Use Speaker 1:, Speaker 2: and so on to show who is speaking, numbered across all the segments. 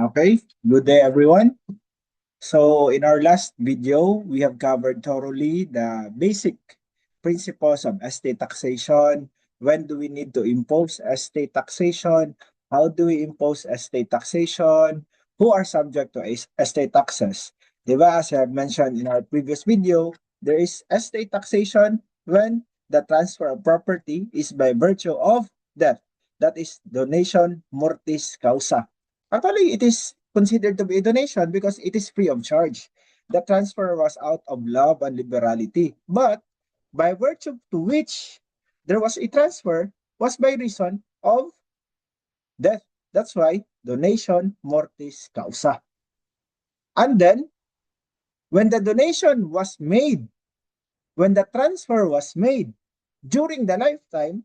Speaker 1: Okay, good day everyone. So in our last video, we have covered thoroughly the basic principles of estate taxation. When do we need to impose estate taxation? How do we impose estate taxation? Who are subject to estate taxes? Diba, as I have mentioned in our previous video, there is estate taxation when the transfer of property is by virtue of death. That is donation mortis causa. Actually, it is considered to be a donation because it is free of charge. The transfer was out of love and liberality. But by virtue to which there was a transfer was by reason of death. That's why donation mortis causa. And then, when the donation was made, when the transfer was made during the lifetime,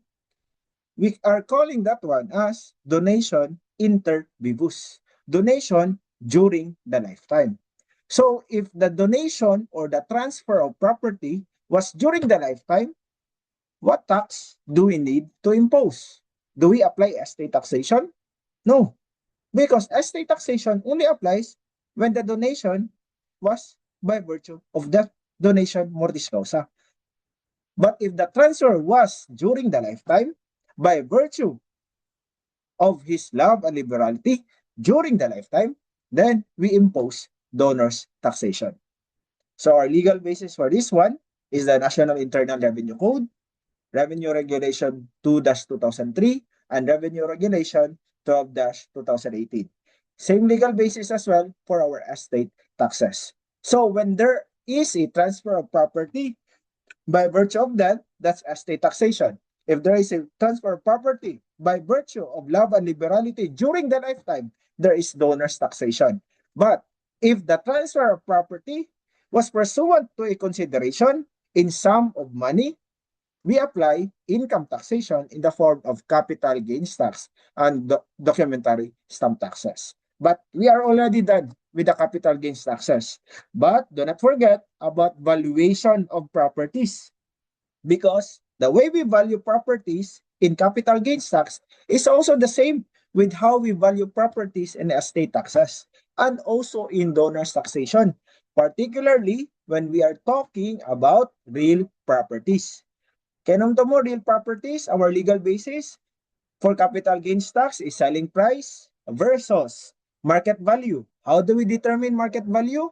Speaker 1: we are calling that one as donation inter vivus. Donation during the lifetime. So if the donation or the transfer of property was during the lifetime, what tax do we need to impose? Do we apply estate taxation? No, because estate taxation only applies when the donation was by virtue of that donation mortis causa. But if the transfer was during the lifetime, by virtue of his love and liberality during the lifetime, then we impose donor's taxation. So our legal basis for this one is the National Internal Revenue Code, Revenue Regulation 2-2003, and Revenue Regulation 12-2018. Same legal basis as well for our estate taxes. So when there is a transfer of property by virtue of that, that's estate taxation. If there is a transfer of property by virtue of love and liberality during the lifetime, there is donor's taxation. But if the transfer of property was pursuant to a consideration in sum of money, we apply income taxation in the form of capital gains tax and documentary stamp taxes. But we are already done with the capital gains taxes. But do not forget about valuation of properties, because the way we value properties in capital gains tax is also the same with how we value properties in estate taxes and also in donors taxation, particularly when we are talking about real properties. Kenong to mo, real properties, our legal basis for capital gains tax is selling price versus market value. How do we determine market value?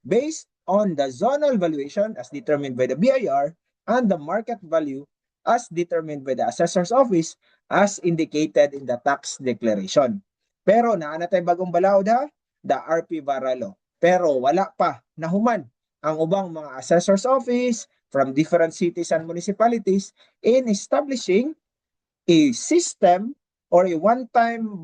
Speaker 1: Based on the zonal valuation as determined by the BIR and the market value as determined by the assessor's office as indicated in the tax declaration. Pero naana tayo bagong balaod ha, the RP Vara Law. Pero wala pa nahuman ang ubang mga assessor's office from different cities and municipalities in establishing a system or a one-time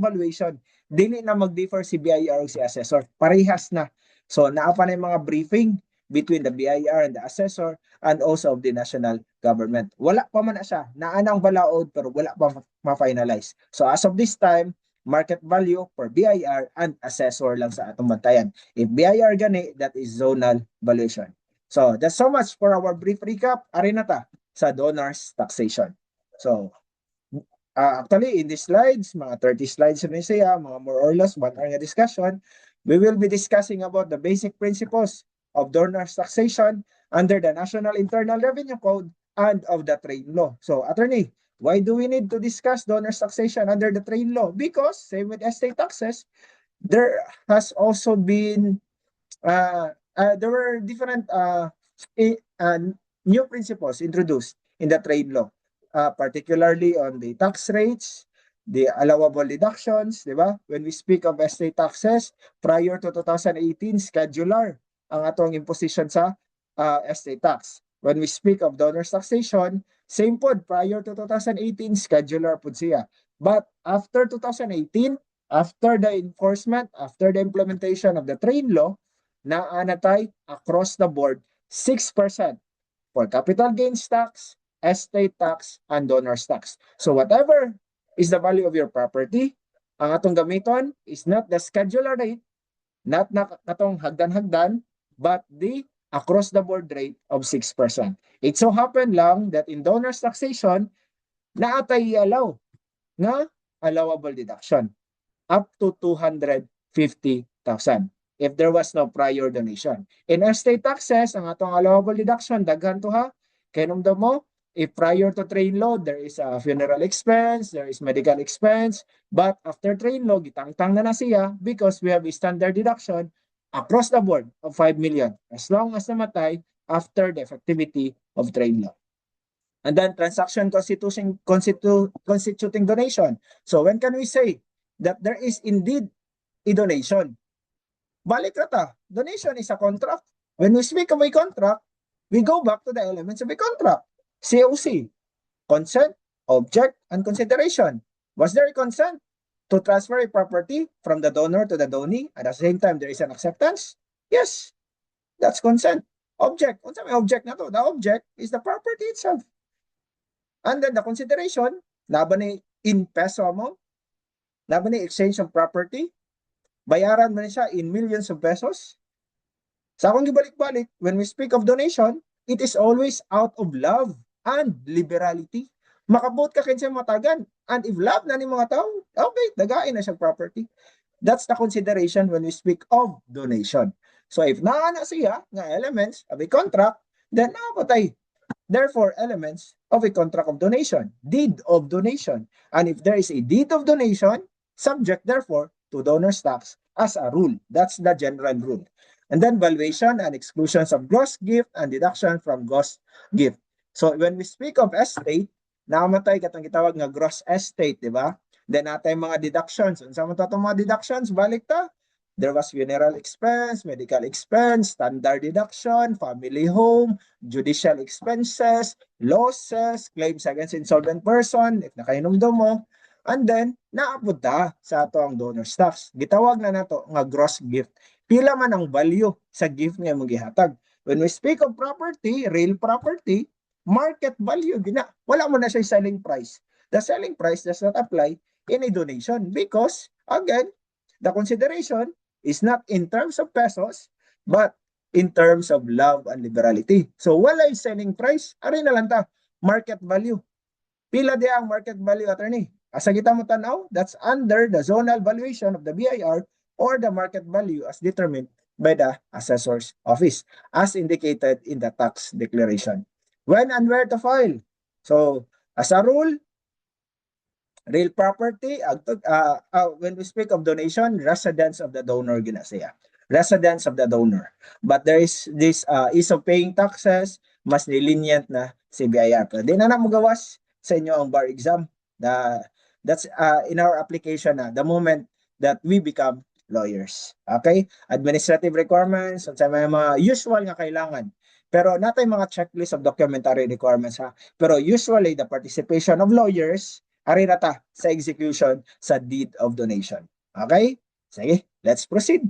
Speaker 1: valuation. Dili na mag-differ si BIR o si assessor. Parehas na. So naa pa na yung mga briefing between the BIR and the assessor and also of the national government. Wala pa man na siya. Naanang balaod pero wala pa ma-finalize. So as of this time, market value for BIR and assessor lang sa atong bantayan. If BIR gani, that is zonal valuation. So that's so much for our brief recap. Ari na ta sa donors taxation. So, actually, in these slides, mga 30 slides na siya, mga more or less 1 hour discussion, we will be discussing about the basic principles of donors taxation under the National Internal Revenue Code and of the trade law. So, attorney, why do we need to discuss donors taxation under the trade law? Because, same with estate taxes, there has also been, there were different new principles introduced in the trade law. Particularly on the tax rates, the allowable deductions, di ba? When we speak of estate taxes, prior to 2018, schedular ang atong imposition sa estate tax. When we speak of donors taxation, same pod, prior to 2018, schedular pod siya. But after 2018, after the enforcement, after the implementation of the trade law, naanatay across the board 6% for capital gains tax, estate tax, and donors tax. So whatever is the value of your property, ang atong gamiton is not the schedular rate, not na katong hagdan-hagdan, but the across the board rate of 6%. It so happened lang that in donors taxation, naatay i-allow nga allowable deduction. up to 250,000 if there was no prior donation. In estate taxes, ang atong allowable deduction, daghan to ha. Kaya nung mo, if prior to train law, there is a funeral expense, there is medical expense, but after train law, gitangtang na siya because we have a standard deduction across the board of 5 million as long as namatay after the effectivity of train law. And then transaction constituting donation. So when can we say that there is indeed a donation? Balik rata, donation is a contract. When we speak of a contract, we go back to the elements of a contract. COC, consent, object, and consideration. Was there a consent to transfer a property from the donor to the donee? At the same time, there is an acceptance? Yes, that's consent. Object, kung sa may object na to, the object is the property itself. And then the consideration, laban ni in peso amount, laban ni exchange of property, bayaran mo na siya in millions of pesos. Sa akong gibalik-balik, when we speak of donation, it is always out of love and liberality. Makabot ka kinsa matagan. And if love na ni mga tao, okay, dagain na siya property. That's the consideration when we speak of donation. So if naana siya nga elements of a contract, then nakapatay. Therefore, elements of a contract of donation, deed of donation. And if there is a deed of donation, subject therefore to donor's tax as a rule. That's the general rule. And then valuation and exclusions of gross gift and deduction from gross gift. So when we speak of estate, nakamatay katong gitawag nga gross estate, di ba? Then natay mga deductions. Unsa man tatong mga deductions? Balik ta. There was funeral expense, medical expense, standard deduction, family home, judicial expenses, losses, claims against insolvent person, if nakainomdom mo. And then, naapod ta sa ato ang donor's tax. Gitawag na nato nga gross gift. Pila man ang value sa gift nga mong gihatag. When we speak of property, real property, market value, wala mo na siya selling price. The selling price does not apply in a donation because, again, the consideration is not in terms of pesos, but in terms of love and liberality. So wala yung selling price, ari na lang ta, market value. Pila di ang market value, attorney? Asa kita mo tanaw, that's under the zonal valuation of the BIR or the market value as determined by the assessor's office, as indicated in the tax declaration. When and where to file? So, as a rule, real property, when we speak of donation, residence of the donor ginasiya. Residence of the donor. But there is this ease of paying taxes, mas nilinient na si BIR. Di na magawas sa inyo ang bar exam. That's in our application na the moment that we become lawyers. Okay? Administrative requirements, sa mga usual nga kailangan. Pero natay mga checklist of documentary requirements ha. Pero usually the participation of lawyers ari rata sa execution sa deed of donation. Okay? Sige, let's proceed.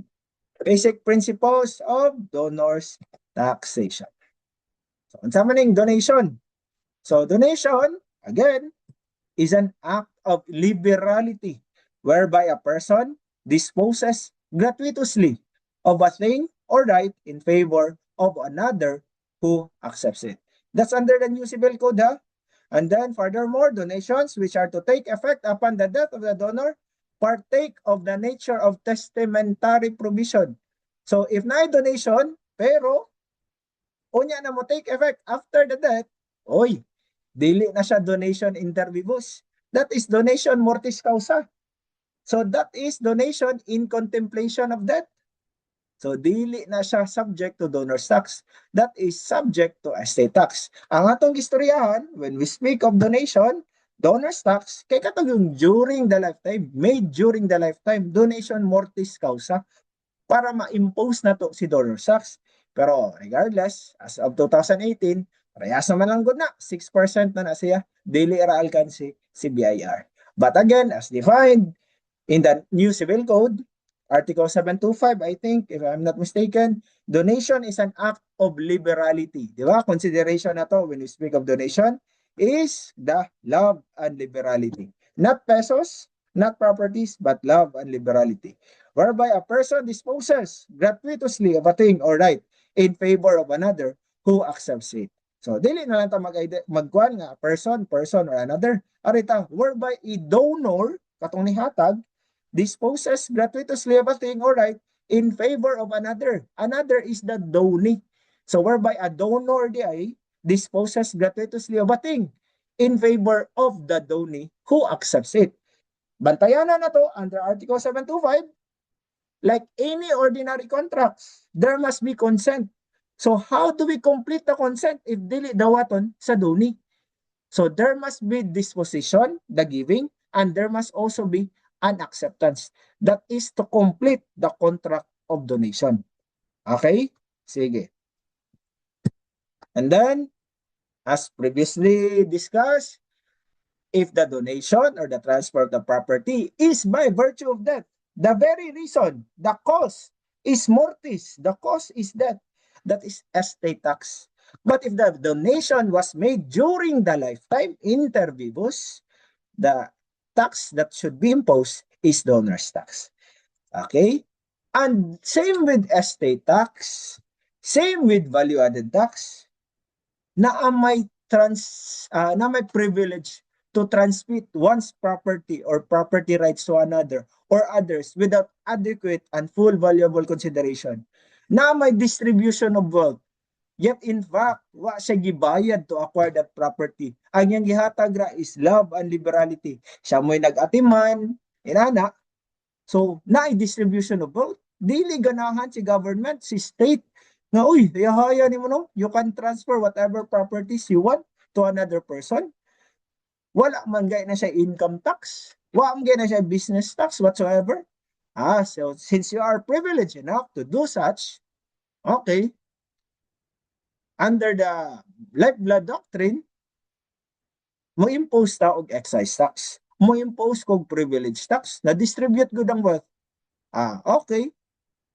Speaker 1: Basic principles of donor's taxation. So, unsa man ning donation? So, donation, again, is an act of liberality whereby a person disposes gratuitously of a thing or right in favor of another who accepts it. That's under the new civil code, ha? And then furthermore, donations which are to take effect upon the death of the donor partake of the nature of testamentary provision. So if na donation, pero unya na mo take effect after the death, oy, dili na siya donation inter vivos. That is donation mortis causa. So that is donation in contemplation of death. So, dili na siya subject to donor's tax. That is subject to estate tax. Ang atong istoryahan, when we speak of donation, donor's tax, kay katong yung during the lifetime, made during the lifetime, donation mortis causa, para ma-impose na to si donor's tax. Pero regardless, as of 2018, parehas naman lang good na, 6% na siya, dili ra alkansi si BIR. But again, as defined in the new civil code, Article 725, I think, if I'm not mistaken, donation is an act of liberality. Di ba? Consideration na to when we speak of donation is the love and liberality. Not pesos, not properties, but love and liberality. Whereby a person disposes gratuitously of a thing or right in favor of another who accepts it. So, dili na lang ta magkuhan nga person or another. Arita, whereby a donor, katong nihatag, disposes gratuitously of a thing or right in favor of another. Another is the donee. So whereby a donor di ay disposes gratuitously of a thing in favor of the donee who accepts it. Bantayan na to under Article 725. Like any ordinary contracts, there must be consent. So how do we complete the consent if dili dawaton sa donee? So there must be disposition, the giving, and there must also be an acceptance. That is to complete the contract of donation. Okay? Sige. And then, as previously discussed, if the donation or the transfer of the property is by virtue of death, the very reason, the cause is mortis, the cause is death, that is estate tax. But if the donation was made during the lifetime inter vivos, the tax that should be imposed is donor's tax. Okay? And same with estate tax, same with value-added tax, na may privilege to transmit one's property or property rights to another or others without adequate and full valuable consideration. Na may distribution of wealth. Yet in fact, wa siya gibayad to acquire that property. Ang iyang gihatag ra is love and liberality. Siya mo'y nag-atiman, inana. So, naay distribution of wealth. Dili ganahan si government, si state, nga uy, haya ni mo no, you can transfer whatever properties you want to another person. Wala man gay na siya income tax. Wala man gay na siya business tax whatsoever. So since you are privileged enough to do such, okay, under the lifeblood doctrine, mo impose ta og excise tax. Mo impose kog privilege tax na distribute good ang wealth. Okay.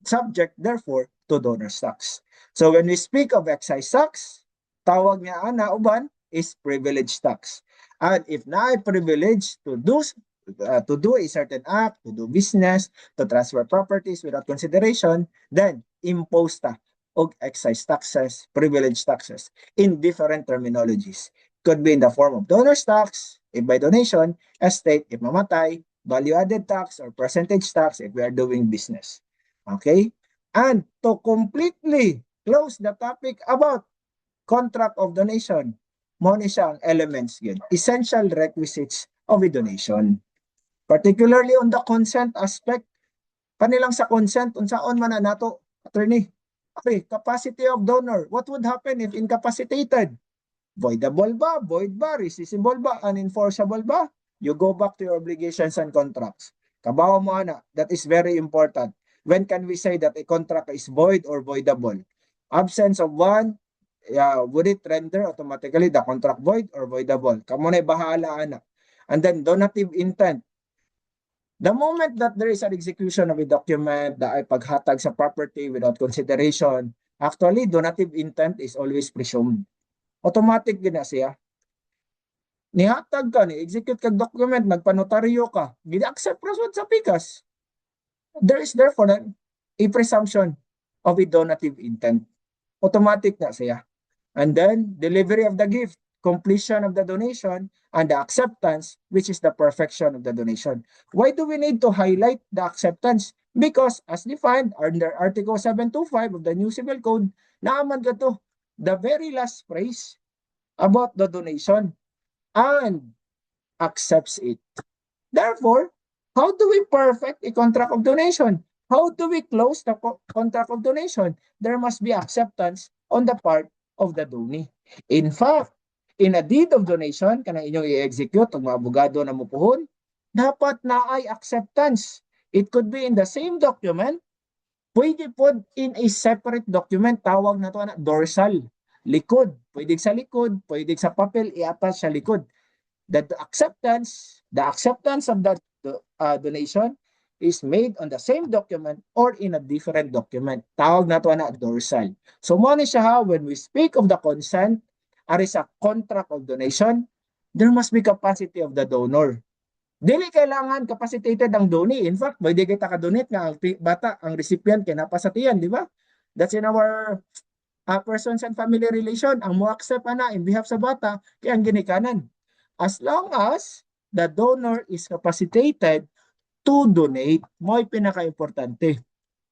Speaker 1: Subject therefore to donor's tax. So when we speak of excise tax, tawag niya ana uban is privilege tax. And if na privilege to do a certain act, to do business, to transfer properties without consideration, then impose ta og excise taxes, privilege taxes in different terminologies. Could be in the form of donor's tax, if by donation, estate, if mamatay, value-added tax or percentage tax if we are doing business. Okay? And to completely close the topic about contract of donation, mo ni siya ang elements yun, essential requisites of a donation. Particularly on the consent aspect, kanilang sa consent, unsaon man na nato, attorney. Okay, capacity of donor. What would happen if incapacitated? Voidable ba? Void ba? Rescissible ba? Unenforceable ba? You go back to your obligations and contracts. Kabawa mo ana, that is very important. When can we say that a contract is void or voidable? Absence of one, would it render automatically the contract void or voidable? Kamo na bahala ana. And then donative intent. The moment that there is an execution of a document na ay paghatag sa property without consideration, actually donative intent is always presumed. Automatic gina siya. Nihatag ka, ni-execute kag document, nagpanotaryo ka, gina-accept rasod sa pikas. There is therefore a presumption of a donative intent. Automatic na siya. And then, delivery of the gift, completion of the donation, and the acceptance, which is the perfection of the donation. Why do we need to highlight the acceptance? Because as defined under Article 725 of the New Civil Code, naaman ka to, the very last phrase about the donation, and accepts it. Therefore, how do we perfect a contract of donation? How do we close the contract of donation? There must be acceptance on the part of the donee. In fact, in a deed of donation, kana inyong i-execute, ang mga abogado na mupuhon, dapat na ay acceptance. It could be in the same document, pwede po in a separate document, tawag na to na dorsal, likod. Pwede sa likod, pwede sa papel, i-attach sa likod. The acceptance of that donation is made on the same document or in a different document. Tawag na to na dorsal. So mo ni siya when we speak of the consent, ari sa contract of donation, there must be capacity of the donor. Dili kailangan capacitated ang donee. In fact, pwede kita ka-donate nga ang bata, ang recipient kay napasatiyan, di ba? That's in our persons and family relation. Ang mo-accept na in behalf sa bata, kaya ang ginikanan. As long as the donor is capacitated to donate. Mo'y pinaka-importante.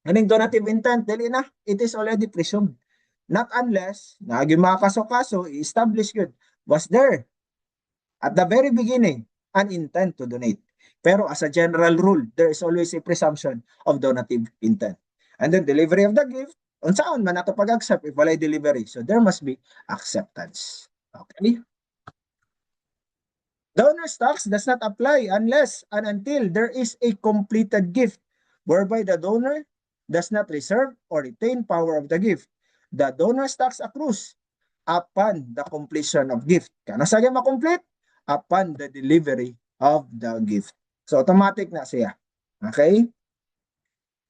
Speaker 1: Aning donative intent, dili na, it is already presumed. Not unless, naging mga kaso-kaso, i-establish yun, was there at the very beginning an intent to donate. Pero as a general rule, there is always a presumption of donative intent. And then delivery of the gift, unsaon man nato pag-accept if walay delivery. So there must be acceptance. Okay? Donor's tax does not apply unless and until there is a completed gift whereby the donor does not reserve or retain power of the gift. The donor's tax accrues upon the completion of gift. Kano sa ma-complete? Upon the delivery of the gift. So automatic na siya. Okay?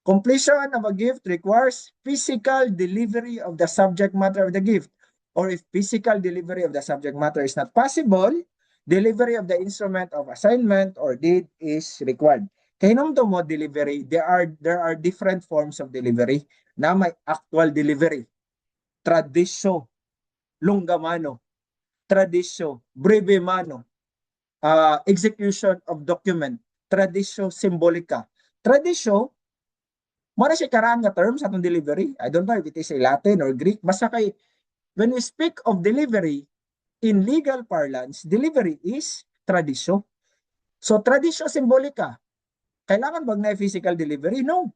Speaker 1: Completion of a gift requires physical delivery of the subject matter of the gift. Or if physical delivery of the subject matter is not possible, delivery of the instrument of assignment or deed is required. Kainom to mo delivery, there are different forms of delivery na may actual delivery, tradisyo, lunggamano, tradisyo, breve mano, execution of document, tradisyo simbolika. Tradisyo, muna siya karaan nga term sa atong delivery. I don't know if it is a Latin or Greek. Basta kay, when we speak of delivery, in legal parlance, delivery is tradisyo. So, tradisyo simbolika. Kailangan bang na physical delivery? No.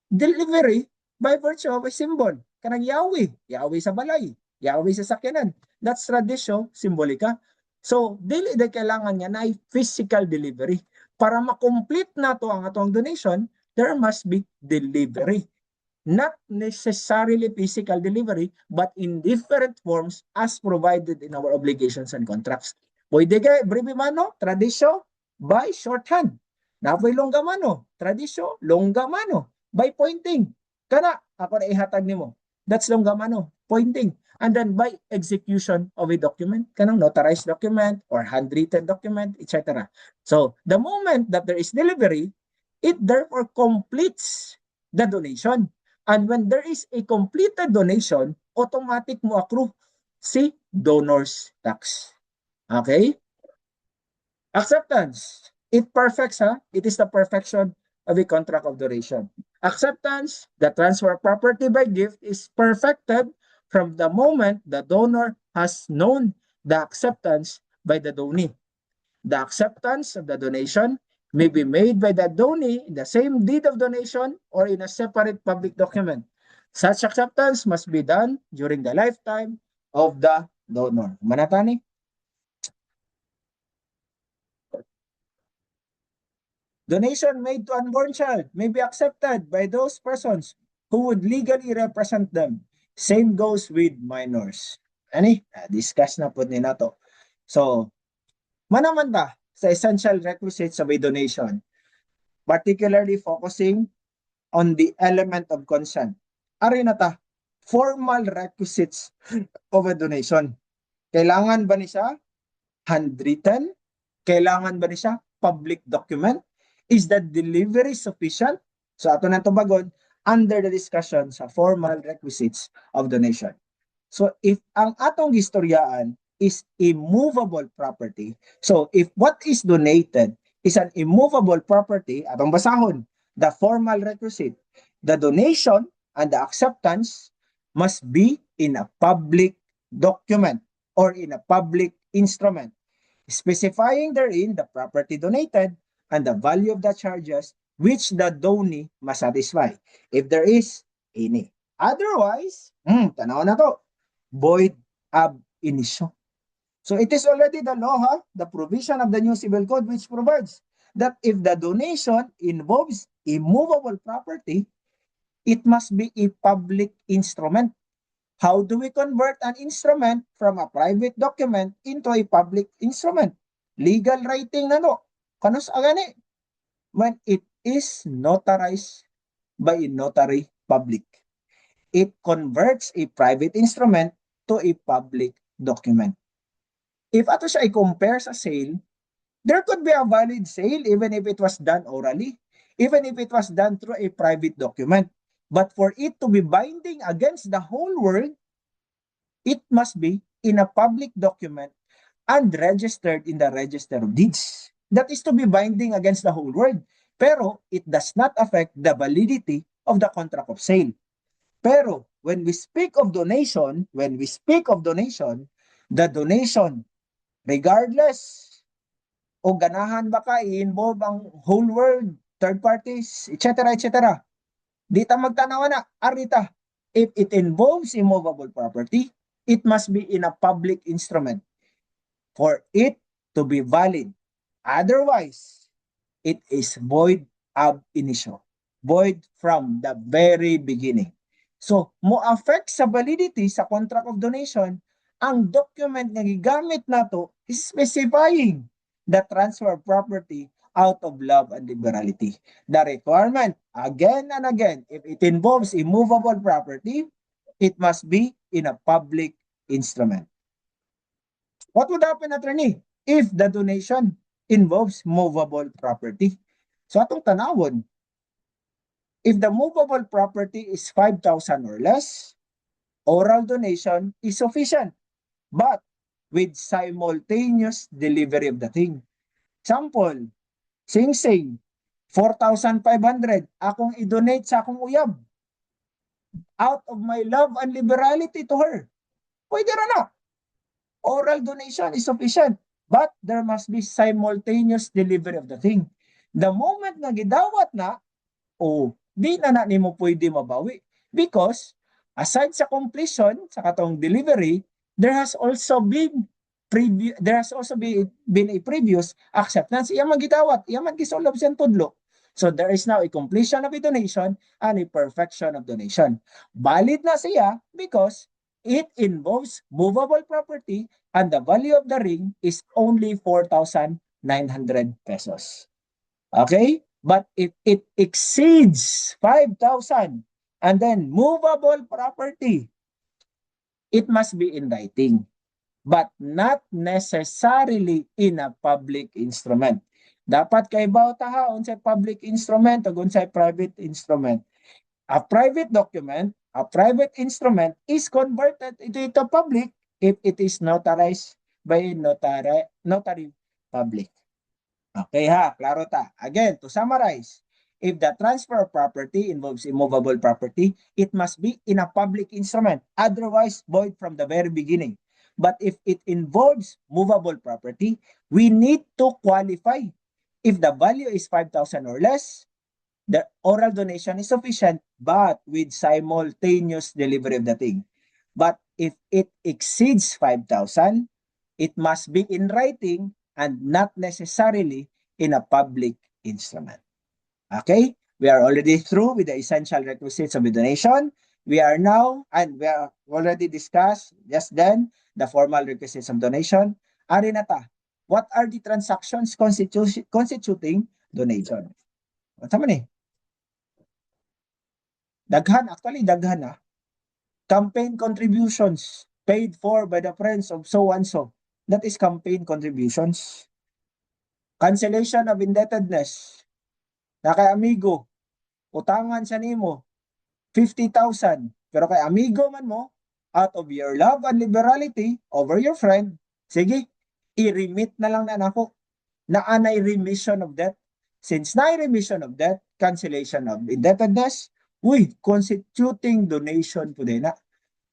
Speaker 1: Delivery by virtue of a symbol. Kanang yawi. Yawi sa balay. Yawi sa sakyanan. That's tradisyo simbolika. So, dili na kailangan nga na physical delivery. Para makomplete na to ang atong donation, there must be delivery. Not necessarily physical delivery, but in different forms as provided in our obligations and contracts. Pwede kay breve mano, tradisyo, by shorthand. Napoy longga mano, tradisyo, longga mano, by pointing. Kana, ako na ihatag nimo. That's longga mano, pointing. And then by execution of a document, kanang notarized document or handwritten document, etc. So, the moment that there is delivery, it therefore completes the donation. And when there is a completed donation, automatic mo accrue si donor's tax. Okay? Acceptance. It perfects, it is the perfection of a contract of donation. Acceptance, the transfer of property by gift is perfected from the moment the donor has known the acceptance by the donee. The acceptance of the donation may be made by the donee in the same deed of donation or in a separate public document. Such acceptance must be done during the lifetime of the donor. Manatani? Donation made to unborn child may be accepted by those persons who would legally represent them. Same goes with minors. Ani? Discuss na po nila to. So, manaman ta sa essential requisites of a donation, particularly focusing on the element of consent. Ari na ta, formal requisites of a donation. Kailangan ba ni siya handwritten? Kailangan ba ni siya public document? Is the delivery sufficient? So ato na tubagon under the discussion sa formal requisites of donation. So if ang atong gistoryaan is immovable property, so if what is donated is an immovable property, atong basahon, the formal requisite, the donation and the acceptance must be in a public document or in a public instrument, specifying therein the property donated and the value of the charges which the donee must satisfy, if there is any. Otherwise, tanaw na to, void ab initio. So it is already the law, the provision of the new civil code which provides that if the donation involves immovable property, it must be a public instrument. How do we convert an instrument from a private document into a public instrument? Legal writing na no. Kanos agani? When it is notarized by a notary public. It converts a private instrument to a public document. If ato siya i-compare sa sale, there could be a valid sale even if it was done orally, even if it was done through a private document. But for it to be binding against the whole world, it must be in a public document and registered in the Register of Deeds. That is to be binding against the whole world. Pero it does not affect the validity of the contract of sale. Pero when we speak of donation, the donation, regardless o ganahan ba ka i-involve ang whole world, third parties, etc. etc. Di ta magtanaw na, arita, if it involves immovable property, it must be in a public instrument for it to be valid. Otherwise, it is void ab initio. Void from the very beginning. So, mo affect sa validity sa contract of donation ang document nga gigamit nato is specifying the transfer of property out of love and liberality. The requirement, again and again, if it involves immovable property, it must be in a public instrument. What would happen, attorney, if the donation involves movable property? So atong tanawon, if the movable property is 5,000 or less, oral donation is sufficient, but with simultaneous delivery of the thing. Example, sing-sing, 4,500, akong i-donate sa akong uyab out of my love and liberality to her. Pwede ra na. Oral donation is sufficient, but there must be simultaneous delivery of the thing. The moment na gidawat na, di na nimo pwede mabawi. Because, aside sa completion, sa katong delivery, there has also been a previous acceptance. Iya man gidawat, iya man gisolve siyang tudlo. So there is now a completion of a donation and a perfection of donation. Valid na siya because it involves movable property and the value of the ring is only 4,900 pesos. Okay? But if it exceeds 5,000 and then movable property, it must be in writing, but not necessarily in a public instrument. Dapat kay bawta unsay public instrument ug unsay private instrument. A private document, a private instrument is converted into public if it is notarized by a notary public. Okay ha, klaro ta. Again, to summarize, if the transfer of property involves immovable property, it must be in a public instrument, otherwise void from the very beginning. But if it involves movable property, we need to qualify. If the value is 5,000 or less, the oral donation is sufficient, but with simultaneous delivery of the thing. But if it exceeds 5,000, it must be in writing and not necessarily in a public instrument. Okay? We are already through with the essential requisites of a donation. We are now, and we are already discussed just then, the formal requisites of donation. Ari na ta, what are the transactions constituting donation? Ano man eh? Daghan, actually daghan na. Campaign contributions paid for by the friends of so and so. That is campaign contributions. Cancellation of indebtedness. Na kay amigo, utangan sa nimo 50,000, pero kay amigo man mo, out of your love and liberality over your friend, sige, i-remit na lang na nako na anay remission of debt. Since na remission of debt, cancellation of indebtedness, constituting donation po din na.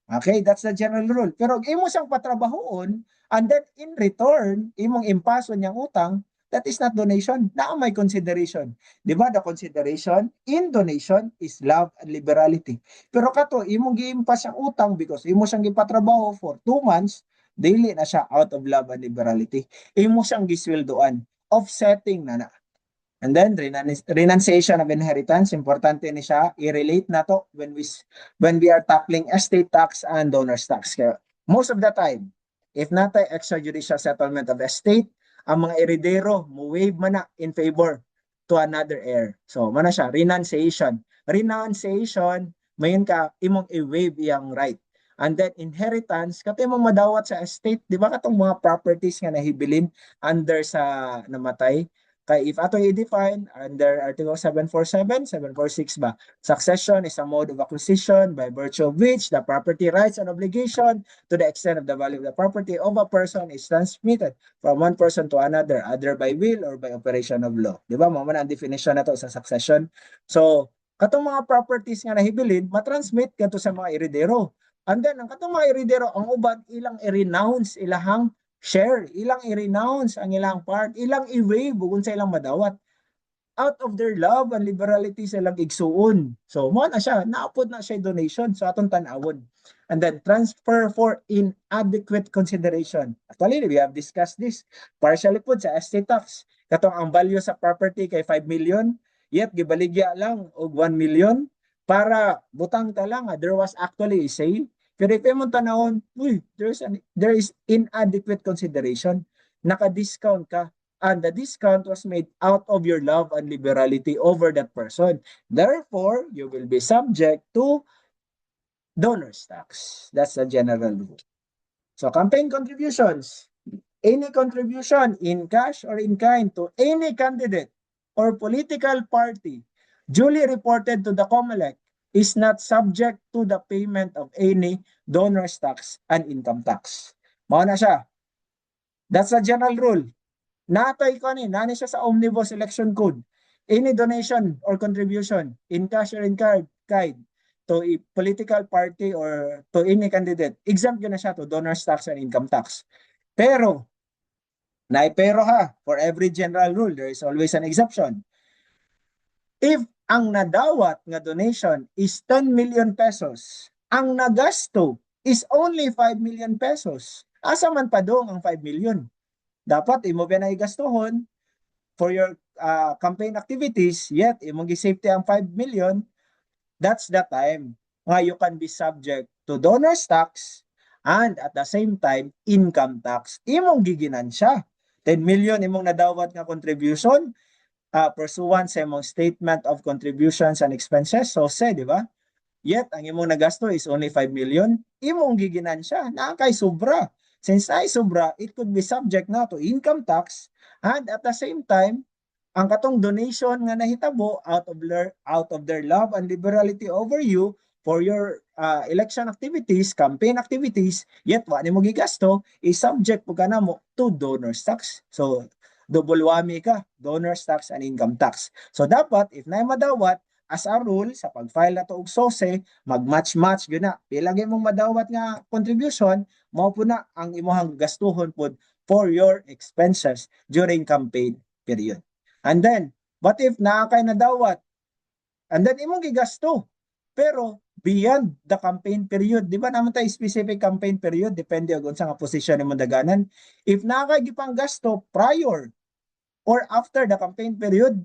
Speaker 1: Okay, that's the general rule. Pero imo siyang patrabahoon, and then in return, imong impaso niyang utang, that is not donation. Na may consideration. Di ba? The consideration in donation is love and liberality. Pero kato, imong giimpas siyang utang because imo siyang gipatrabaho for 2 months, daily na siya out of love and liberality. Imo siyang gisweldoan. Offsetting na na. And then renunciation of inheritance, importante ni siya, i-relate na to when we are tackling estate tax and donors tax. Kaya most of the time, if natay extrajudicial settlement of estate, ang mga heredero mo-waive man na in favor to another heir. So, mana siya, renunciation. Renunciation, mayon ka, imong i-waive iyang right. And then inheritance, katong imong madawat sa estate, di ba katong mga properties nga nahibilin under sa namatay, Kay if ato i-define under Article 747, 746 ba, succession is a mode of acquisition by virtue of which the property rights and obligation to the extent of the value of the property of a person is transmitted from one person to another, either by will or by operation of law. Di ba? Mo man ang definition na to sa succession. So, katong mga properties nga nahibilin, matransmit kadto sa mga heredero. And then, ang katong mga heredero, ang uban, ilang i-renounce ilahang share, ilang i-renounce ang ilang part, ilang i-waive kung sa ilang madawat. Out of their love and liberality sa ilang igsuon. So, mo na siya, naapod na siya donation sa atong tanawon. And then, transfer for inadequate consideration. Actually, we have discussed this. Partially po sa estate tax. Katong ang value sa property kay 5 million, yet gibaligya lang og 1 million para butang ta lang, there was actually a sale. Pero if mo tanawon, there is inadequate consideration. Naka-discount ka. And the discount was made out of your love and liberality over that person. Therefore, you will be subject to donor's tax. That's the general rule. So, campaign contributions. Any contribution in cash or in kind to any candidate or political party duly reported to the COMELEC is not subject to the payment of any donor's tax and income tax. Mao na siya. That's the general rule. Natay ko nani siya sa Omnibus Election Code. Any donation or contribution in cash or in kind to a political party or to any candidate, exempt yun na siya to donor's tax and income tax. Pero ha, for every general rule, there is always an exception. If ang nadawat nga donation is 10 million pesos, ang nagasto is only 5 million pesos, asa man pa dong ang 5 million? Dapat imo ba na igastuhon for your campaign activities, yet imong gi-safety ang 5 million, that's the time nga you can be subject to donor's tax and at the same time, income tax. Imong giginan siya. 10 million imong nadawat nga contribution, pursuant sa imong statement of contributions and expenses, so say, di ba? Yet, ang imong nagasto is only 5 million, imong giginan siya, nakakay sobra. Since ay sobra, it could be subject na to income tax, and at the same time, ang katong donation nga nahitabo out of their love and liberality over you for your election activities, campaign activities, yet wa nimo gigasto, is subject po ka na mo to donor's tax. So, double whammy ka, donor's tax and income tax. So, dapat, if na madawat, as a rule, sa pag-file na to og SOSE, mag-match-match yun na. Pilagay mong madawat nga contribution, mao po na ang imuhang gastuhon po for your expenses during campaign period. And then, but if nakakay nadawat, and then imong gigasto, pero beyond the campaign period, di ba naman tayo specific campaign period, depende kung sa nga posisyon imong daganan. If nakakay gipang gasto prior or after the campaign period,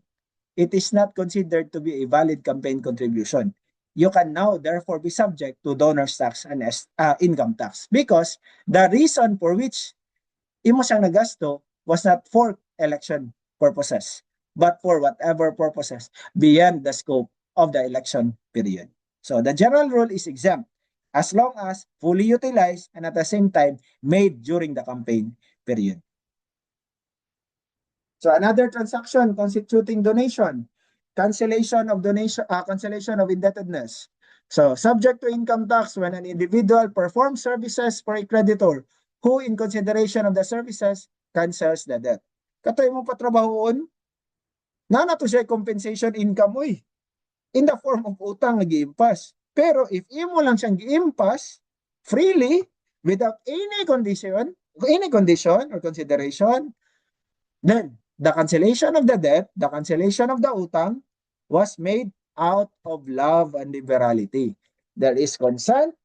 Speaker 1: it is not considered to be a valid campaign contribution. You can now therefore be subject to donor's tax and income tax because the reason for which imo siyang nagasto was not for election purposes, but for whatever purposes beyond the scope of the election period. So the general rule is exempt as long as fully utilized and at the same time made during the campaign period. So another transaction constituting donation, cancellation of indebtedness. So subject to income tax when an individual performs services for a creditor who in consideration of the services cancels the debt. Katoy mo patrabahoon, na to siya compensation income in the form of utang na gi-impas. Pero if imo lang siyang gi-impas freely without any condition or consideration, then the cancellation of the debt, the cancellation of the utang was made out of love and liberality. There is consent,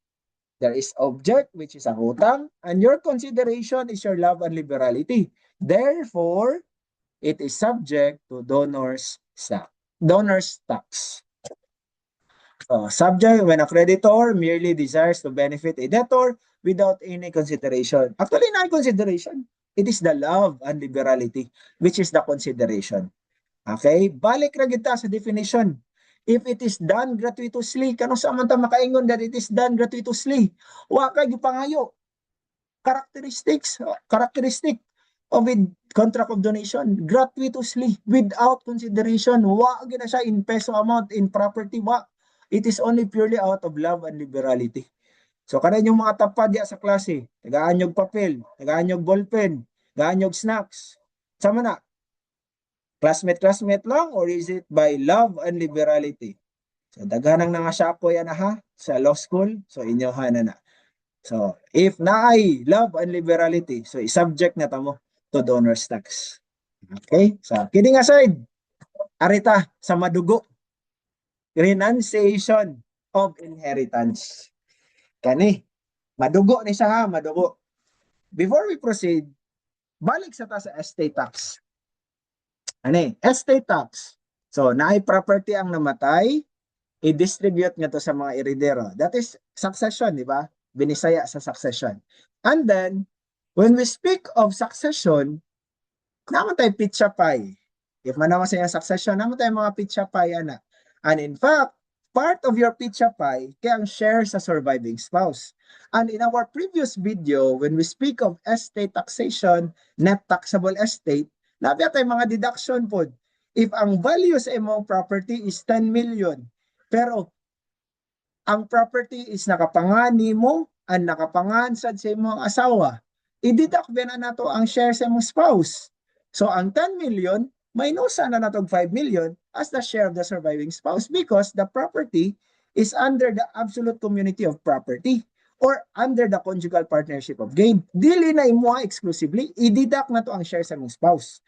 Speaker 1: there is object, which is ang utang, and your consideration is your love and liberality. Therefore, it is subject to donor's tax. Subject when a creditor merely desires to benefit a debtor without any consideration. Actually, not consideration. It is the love and liberality, which is the consideration. Okay? Balik ra kita sa definition. If it is done gratuitously, kano sa man ta makaingon that it is done gratuitously? Wa kay gipangayo. Characteristic o with contract of donation gratuitously without consideration. Wa gina siya in peso amount, in property, wa. It is only purely out of love and liberality. So kanan yung mga tapad diya sa klase, tagaan yung papel, tagaan yung ballpen, tagaan yung snacks. Sama na, classmate lang or is it by love and liberality? So daghanang nangasyapo yan ha sa law school, so inyohan na na. So if naay love and liberality, so i-subject na tamo to donor's tax. Okay? So kidding aside, arita sa madugo, renunciation of inheritance. Kani, madugo ni siya ha, madugo. Before we proceed, balik sa ta sa estate tax. Ani, estate tax. So, naay property ang namatay, i-distribute nga to sa mga heredero. That is succession, di ba? Binisaya sa succession. And then, when we speak of succession, naman tayo pitsa pie. If man naman sa succession, naman tayo mga pitsa pie, ana. And in fact, part of your pitsa pie kaya ang share sa surviving spouse. And in our previous video, when we speak of estate taxation, net taxable estate, nabiya tayo mga deduction po. If ang value sa imong property is 10 million, pero ang property is nakapangani mo and nakapangansad sa imong asawa, i-deduct na nato ang share sa imong spouse. So ang 10 million, minusa na natog 5 million as the share of the surviving spouse because the property is under the absolute community of property or under the conjugal partnership of gain. Dili na imo exclusively, i-deduct na to ang share sa imong spouse.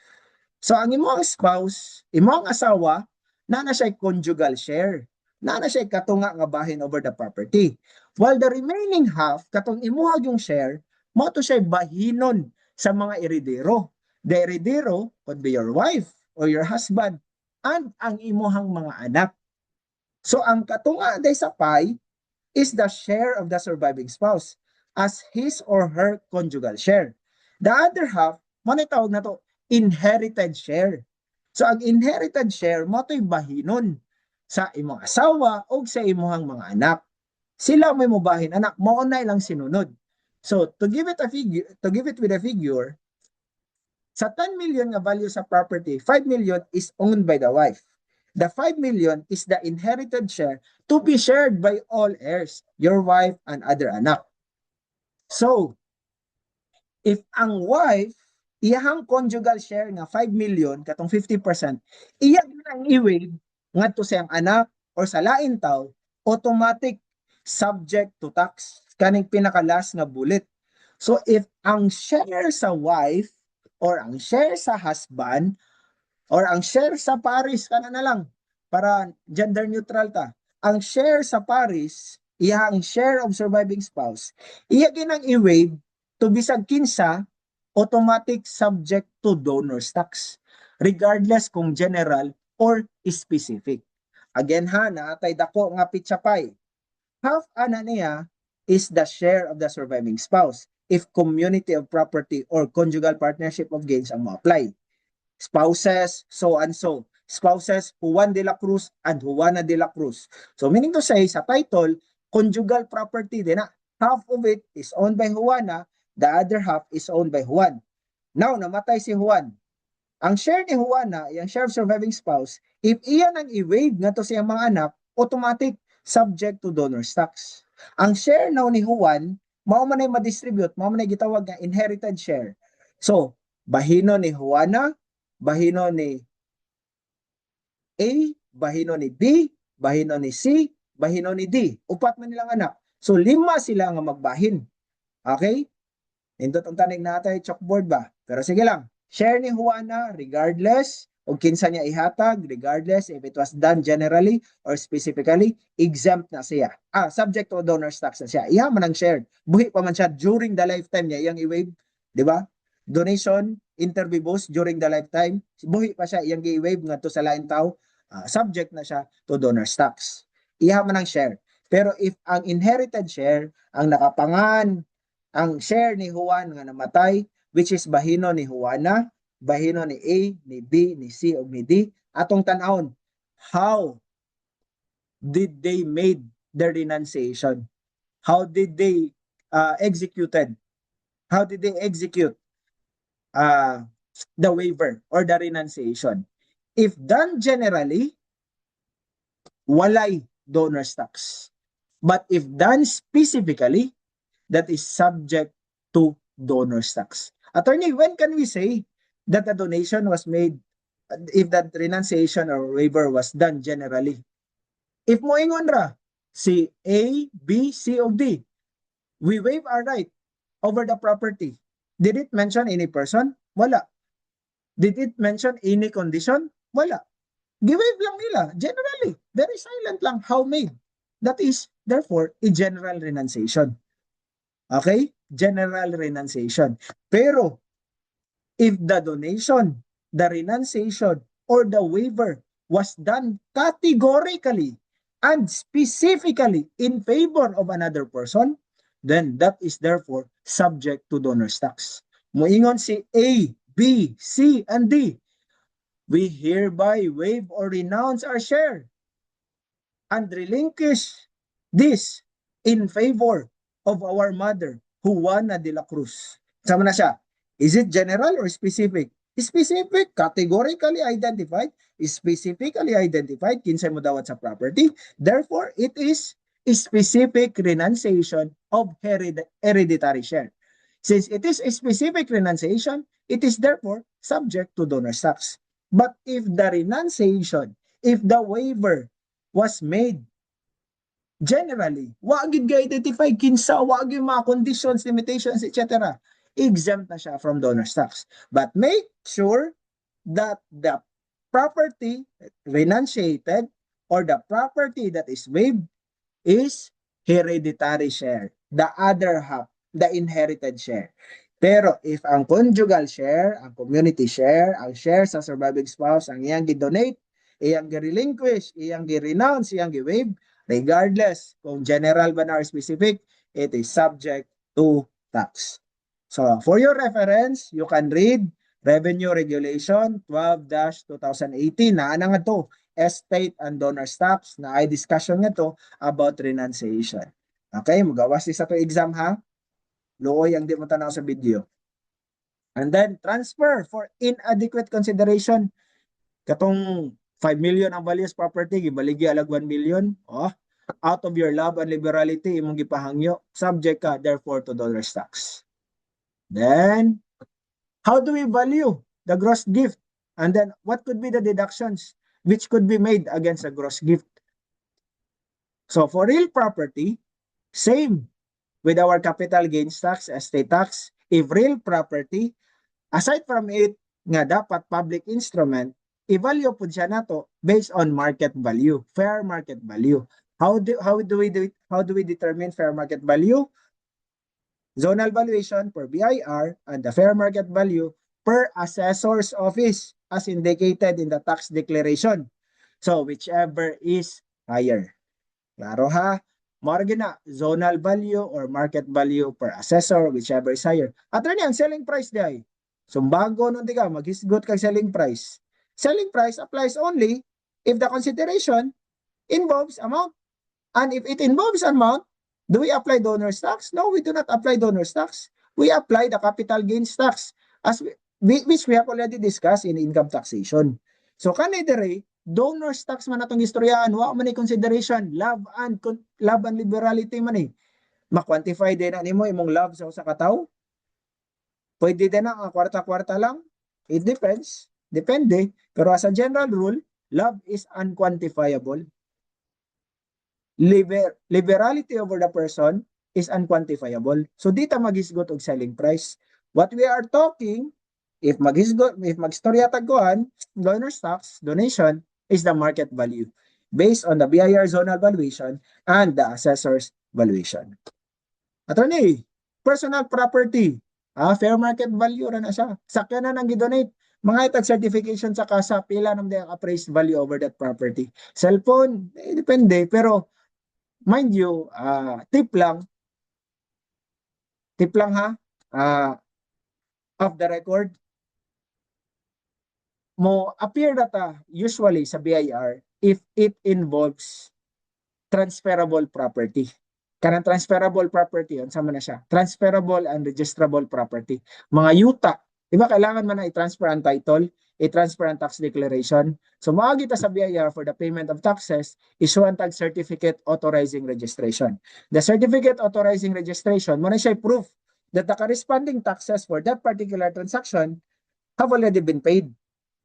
Speaker 1: So ang imong spouse, imong asawa, na siya conjugal share. Na siya katunga nga bahin over the property. While the remaining half, katong imuhag yung share, mo to siya bahinon sa mga heredero. The heredero could be your wife or your husband and ang imuhang mga anak. So ang katunga day sa pie is the share of the surviving spouse as his or her conjugal share. The other half, mo na tawag na to inherited share. So ang inherited share mo to'y bahinon sa imong asawa o sa imong mga anak. Sila may mubahin anak, mo na ilang sinunod. So to give it with a figure, sa 10 million nga value sa property, 5 million is owned by the wife. The 5 million is the inherited share to be shared by all heirs, your wife and other anak. So, if ang wife, iyahang conjugal share nga 5 million, katong 50%, iya yun ang i-waive ngadto sa iyang anak or sa lain tao, automatic subject to tax. Kaning pinakalas nga bullet. So, if ang share sa wife or ang share sa husband or ang share sa paris, kana na lang, para gender neutral ta. Ang share sa paris, iya ang share of surviving spouse, iya ginang i-waive to bisag kinsa, automatic subject to donor's tax, regardless kung general or specific. Again ha, naatay dako nga pitsa pie. Half ana niya is the share of the surviving spouse if community of property or conjugal partnership of gains ang mo-apply. Spouses, so and so. Spouses, Juan de la Cruz and Juana de la Cruz. So meaning to say, sa title, conjugal property din na. Half of it is owned by Juana, the other half is owned by Juan. Now, namatay si Juan. Ang share ni Juana, yung share of surviving spouse, if iyan ang i-waive nga to siyang mga anak, automatic subject to donor's tax. Ang share now ni Juan, mao man ay ma-distribute, mao man ay gitawag nga inherited share. So, bahino ni Juana, bahino ni A, bahino ni B, bahino ni C, bahino ni D. Upat man nilang anak. So, 5 sila nga magbahin. Okay? Indot ang tanig natay chalkboard ba? Pero sige lang. Share ni Juana regardless o kinsa niya ihatag, regardless if it was done generally or specifically, exempt na siya. Subject to donor's tax na siya. Iha man ang shared. Buhi pa man siya during the lifetime niya, iyang i-waive, di ba? Donation, intervivos during the lifetime, buhi pa siya, iyang i-waive nga to sa lain tao, subject na siya to donor's tax. Iha man ang share. Pero if ang inherited share, ang nakapangan, ang share ni Juan nga namatay, which is bahino ni Juana, bahino ni A, ni B, ni C, o ni D, atong tanawon, how did they made their renunciation? How did they executed? How did they execute the waiver or the renunciation. If done generally, walay donor's tax. But if done specifically, that is subject to donor's tax. Attorney, when can we say that the donation was made if that renunciation or waiver was done generally? If moingon ra, si A, B, C, o D, we waive our right over the property. Did it mention any person? Wala. Did it mention any condition? Wala. Give-waive lang nila, generally. Very silent lang, how made. That is, therefore, a general renunciation. Okay? General renunciation. Pero, if the donation, the renunciation, or the waiver was done categorically and specifically in favor of another person, then that is therefore subject to donor's tax. Moingon si A, B, C, and D, we hereby waive or renounce our share and relinquish this in favor of our mother, Juana de la Cruz. Sama na siya. Is it general or specific? Specific, categorically identified, specifically identified, kinsay mo dawat sa property. Therefore, it is a specific renunciation of hereditary share. Since it is a specific renunciation, it is therefore subject to donor's tax. But if the renunciation, if the waiver was made generally, wag gid ga-identify kinsa, wag yung mga conditions, limitations, etc. Exempt na siya from donor's tax. But make sure that the property renunciated or the property that is waived is hereditary share, the other half, the inherited share. Pero if ang conjugal share, ang community share, ang share sa surviving spouse, ang iyang gi-donate, iyang gi-relinquish, iyang gi-renounce, iyang gi-waive, regardless kung general ba na or specific, it is subject to tax. So, for your reference, you can read Revenue Regulation 12-2018 na nga to, estate and donor's tax na ay discussion nga to about renunciation. Okay, magawas sa to exam ha. Looy ang di mo tanaw sa video. And then transfer for inadequate consideration. Katong 5 million ang values property, gibaligi alag 1 million. Oh, out of your love and liberality, imong gipahangyo, subject ka therefore to donor's tax. Then, how do we value the gross gift? And then, what could be the deductions which could be made against a gross gift? So, for real property, same with our capital gains tax, estate tax. If real property, aside from it, nga dapat public instrument, i-value po siya nato based on market value, fair market value. How do we determine fair market value? Zonal valuation per BIR and the fair market value per assessor's office as indicated in the tax declaration. So whichever is higher. Klaro ha? Margin na, zonal value or market value per assessor, whichever is higher. At rin yan, selling price di ay. Sumbago nun di ka, maghisgot kag selling price. Selling price applies only if the consideration involves amount. And if it involves amount, do we apply donor's tax? No, we do not apply donor's tax. We apply the capital gains tax as which we have already discussed in income taxation. So kanidere, donor's tax man atong istoryaan, wa man ni consideration, love and liberality man eh. Ma-quantify din na nimo imong love sa usa ka tawo. Pwede din na kwarta-kwarta lang. It depends. Depende. Pero as a general rule, love is unquantifiable. Liberality over the person is unquantifiable. So dito maghisgot og selling price. What we are talking, if magstorya tagkuhan, donor's tax, donation, is the market value based on the BIR zonal valuation and the assessor's valuation. Attorney, personal property, fair market value ra na siya. Sakyan na nang gidonate. Mga itag certification sa kasa, pila naman ang appraised value over that property. Cellphone, depende. Pero mind you, tip lang ha, off the record, mo appear data usually sa BIR if it involves transferable property. Kanang transferable property, yun, sama na siya. Transferable and registrable property. Mga yuta Di ba kailangan man na i-transfer ang title, i-transfer ang tax declaration. So maagi ta sa BIR for the payment of taxes, issue ang tag certificate authorizing registration. The certificate authorizing registration, muna siya proof that the corresponding taxes for that particular transaction have already been paid.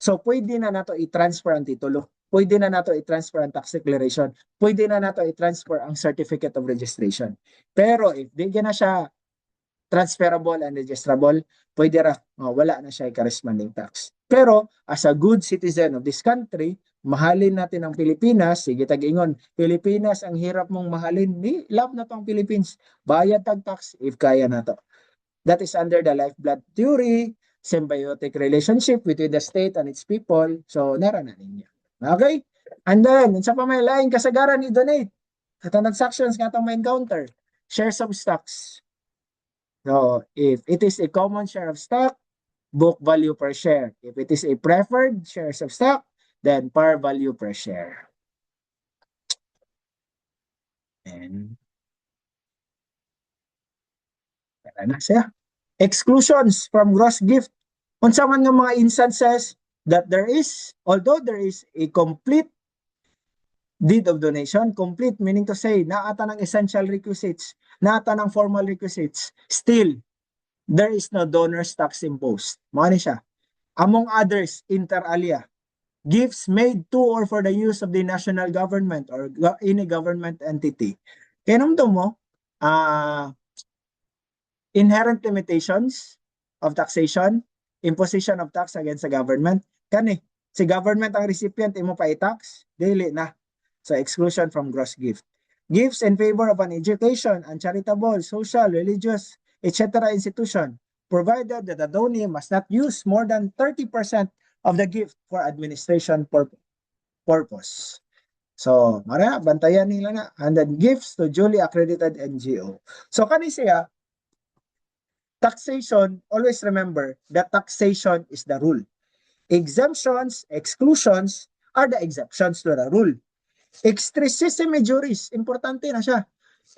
Speaker 1: So pwede na nato i-transfer ang titulo. Pwede na nato i-transfer ang tax declaration. Pwede na nato i-transfer ang certificate of registration. Pero if di na siya transferable and registrable, pwede ra, wala na siya corresponding tax. Pero as a good citizen of this country, mahalin natin ang Pilipinas, sige tag-ingon, Pilipinas ang hirap mong mahalin, ni love na tong Philippines, bayad tag tax if kaya na to. That is under the lifeblood theory, symbiotic relationship between the state and its people. So, nara na ninyo. Okay? And then, sa pamalaing kasagaran ni donate, katong transactions nga itong ma-encounter, shares of stocks. So, if it is a common share of stock, book value per share. If it is a preferred shares of stock, then par value per share. And, na siya. Exclusions from gross gift. Unsa man nga mga instances that there is, although there is a complete deed of donation, complete meaning to say, naata ng essential requisites, naata ng formal requisites, still, there is no donor's tax imposed. Mga ni siya. Among others, inter alia, gifts made to or for the use of the national government or any government entity. Kaya naman mo, inherent limitations of taxation, imposition of tax against the government. Kani, si government ang recipient, imo pa i-tax, dili na. So exclusion from gross gift. Gifts in favor of an education, and charitable, social, religious, etc. institution, provided that the donee must not use more than 30% of the gift for administration purpose. So, mara, bantayan nila na. And then gifts to duly accredited NGO. So, kani siya, taxation, always remember that taxation is the rule. Exemptions, exclusions are the exceptions to the rule. Extracissime juris, importante na siya.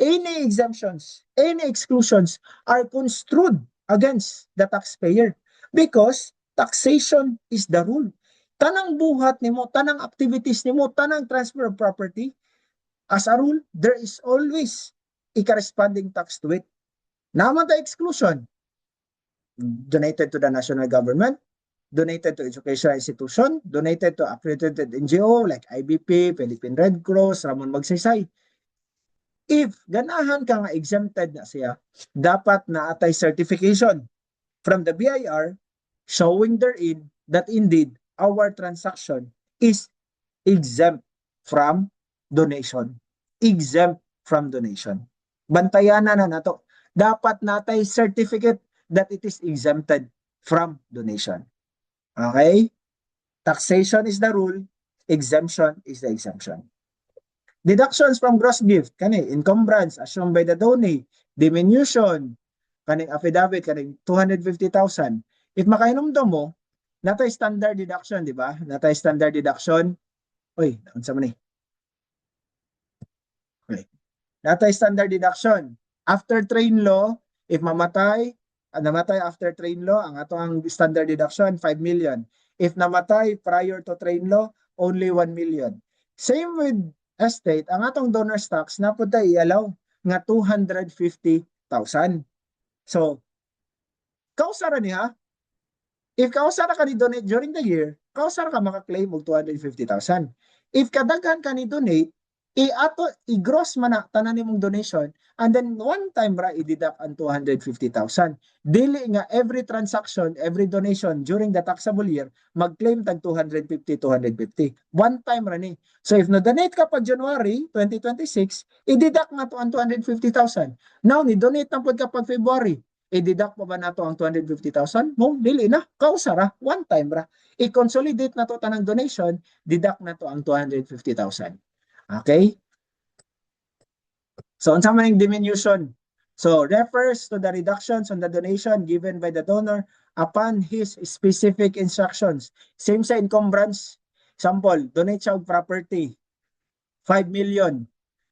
Speaker 1: Any exemptions, any exclusions are construed against the taxpayer because taxation is the rule. Tanang buhat nimo, tanang activities nimo, tanang transfer of property, as a rule, there is always a corresponding tax to it. Naman ta exclusion, donated to the national government, donated to educational institution, donated to accredited NGO like IBP, Philippine Red Cross, Ramon Magsaysay. If ganahan ka nga exempted na siya, dapat na atay certification from the BIR showing therein that indeed our transaction is exempt from donation. Exempt from donation. Bantayan na nato. Dapat natay certificate that it is exempted from donation. Okay? Taxation is the rule, exemption is the exemption. Deductions from gross gift, kani encumbrance assumed by the donee, diminution, kaning affidavit, kaning 250,000. If makainomdom mo, natay standard deduction, di ba? Natay standard deduction. Uy, unsa man ni? Okay. Natay standard deduction. After train law, if namatay after train law, ang ato ang standard deduction, 5 million. If namatay prior to train law, only 1 million. Same with estate, ang atong donor's tax, napunta i-allow nga 250,000. So, kausara niya, if kausara ka ni donate during the year, kausara ka makaklaim og 250,000. If kadaghan ka ni donate, i-gross man na tanan nimong donation, and then one time ra i-deduct ang 250,000. Dili nga every transaction, every donation during the taxable year, mag-claim tag 250, 250. One time ra ni. So if no-donate ka pa January 2026, i-deduct nga to ang 250,000. Now, ni-donate na po ka pag February, i-deduct pa ba nato ang 250,000? No, dili na. Kausara, one time ra. I-consolidate na to tanang donation, deduct na to ang 250,000. Okay? So, unsa man yung diminution? So, refers to the reductions on the donation given by the donor upon his specific instructions. Same sa encumbrance. Example, donate siya og property, 5 million.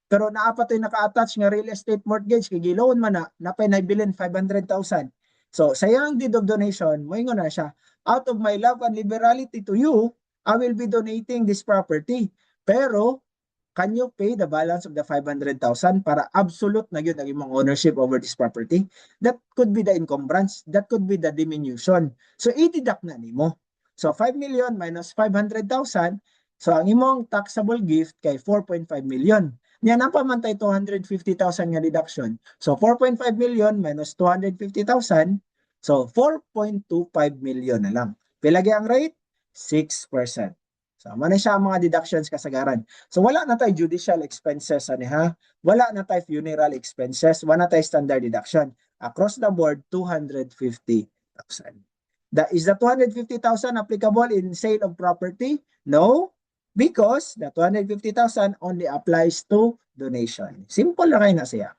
Speaker 1: Pero naapat ay naka-attach nga real estate mortgage, kay giloan man napay nabilin 500,000. So, sayang deed of donation, moingon na siya, out of my love and liberality to you, I will be donating this property. Pero, can you pay the balance of the 500,000 para absolute na yun ang imong ownership over this property? That could be the encumbrance. That could be the diminution. So, i-deduct na nimo. So, 5 million minus 500,000. So, ang imong taxable gift kay 4.5 million. Yan ang pamantay 250,000 nga deduction. So, 4.5 million minus 250,000. So, 4.25 million na lang. Pilagi ang rate? 6%. So, man siya ang mga deductions kasagaran. So, wala na tayo judicial expenses, ani ha? Wala na tayo funeral expenses, wala na tayo standard deduction. Across the board, 250,000. Is the 250,000 applicable in sale of property? No, because the 250,000 only applies to donation. Simple na kayo na siya.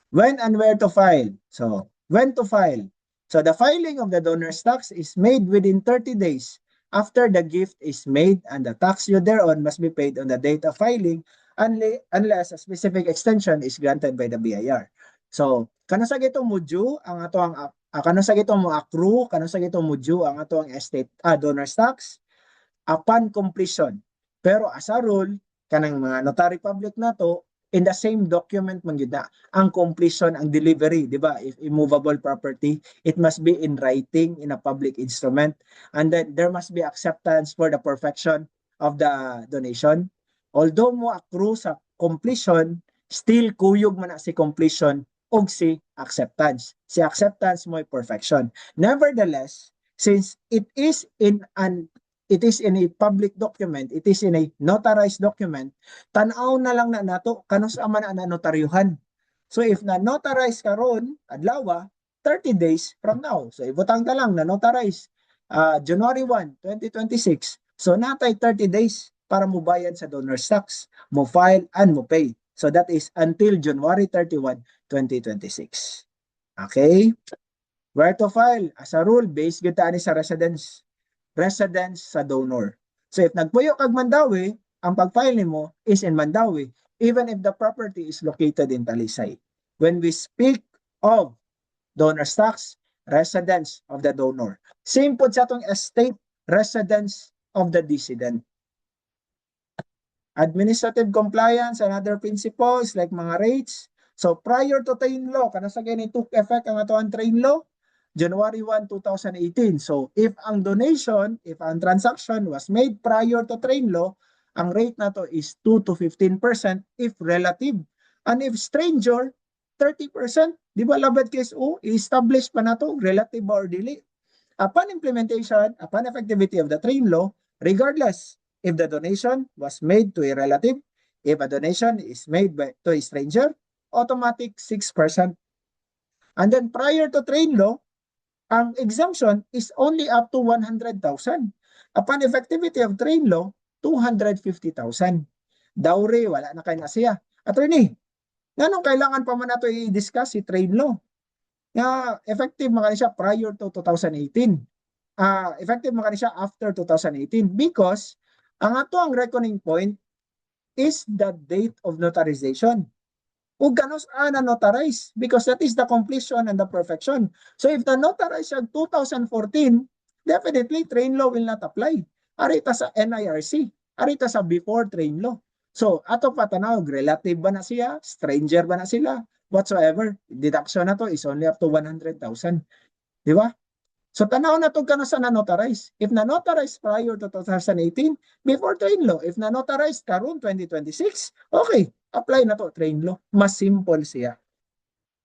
Speaker 1: When and where to file? So, when to file? So, the filing of the donor's tax is made within 30 days after the gift is made, and the tax due thereon must be paid on the date of filing unless a specific extension is granted by the BIR. So, kano sa gito mo due ang ato ang kano sa gito mo accrue, kano sa gito mo due ang ato ang estate donor's tax upon completion. Pero as a rule, kanang mga notary public nato, in the same document man gyud na ang completion, ang delivery, di ba? If immovable property, it must be in writing in a public instrument, and then there must be acceptance for the perfection of the donation. Although mo accrue sa completion, still kuyog man na si completion og si acceptance. Si acceptance mo perfection. Nevertheless, since it is in a public document, it is in a notarized document, tanaw na lang na nato kano sa man na notaryuhan. So if na notarize karon adlaw 30 days from now. So ibutang ta lang na notarize January 1, 2026. So natay 30 days para mo bayad sa donor's tax, mo file and mo pay. So that is until January 31, 2026. Okay? Where to file? As a rule, based gyud ta ani sa residence sa donor. So if nagpuyo kag Mandawi, ang pag-file nimo is in Mandawi, even if the property is located in Talisay. When we speak of donor's tax, residence of the donor. Same po sa atong estate, residence of the decedent. Administrative compliance and other principles like mga rates. So prior to train law, kana sa gani took effect ang atoang train law, January 1, 2018. So, if ang donation, if ang transaction was made prior to train law, ang rate na to is 2 to 15% if relative. And if stranger, 30%. Di ba labad case O, i-establish pa na to, relative or dili. Upon implementation, upon effectivity of the train law, regardless if the donation was made to a relative, if a donation is made to a stranger, automatic 6%. And then prior to train law, ang exemption is only up to 100,000. Upon effectivity of train law, 250,000. Dowry, wala na kayo na siya. Attorney, nganong kailangan pa man nato i-discuss si train law? Nga effective man siya prior to 2018. Effective man siya after 2018 because ang ato ang reckoning point is the date of notarization. Ug ganos na notarize because that is the completion and the perfection. So if the notarize siya 2014, definitely train law will not apply. Arita sa NIRC, arita sa before train law. So ato pa tanaw, relative ba na siya, stranger ba na sila, whatsoever. Deduction na to is only up to 100,000. Di ba? So tanaw na to kano sa na-notarize. If na-notarize prior to 2018, before train law. If na-notarize karon 2026, okay, apply na to train law. Mas simple siya.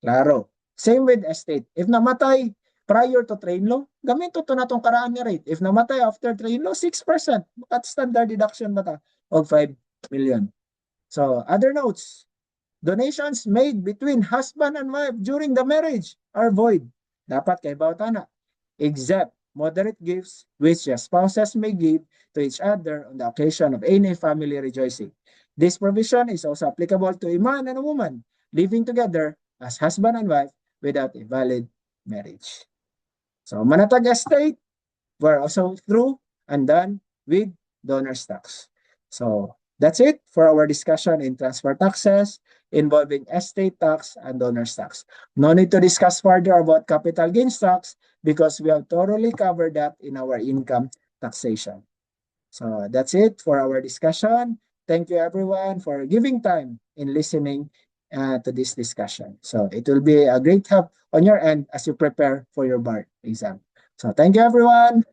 Speaker 1: Klaro. Same with estate. If namatay prior to train law, gamito to na tong karaan nga rate. If namatay after train law, 6%. At standard deduction ba ta? Of 5 million. So, other notes. Donations made between husband and wife during the marriage are void. Dapat kay bawtana except moderate gifts which the spouses may give to each other on the occasion of any family rejoicing. This provision is also applicable to a man and a woman living together as husband and wife without a valid marriage. So, manatag estate were also through and done with donor's tax. So, That's it for our discussion in transfer taxes involving estate tax and owner's tax. No need to discuss further about capital gains tax because we have thoroughly covered that in our income taxation. So that's it for our discussion. Thank you everyone for giving time in listening to this discussion. So it will be a great help on your end as you prepare for your bar exam. So thank you everyone.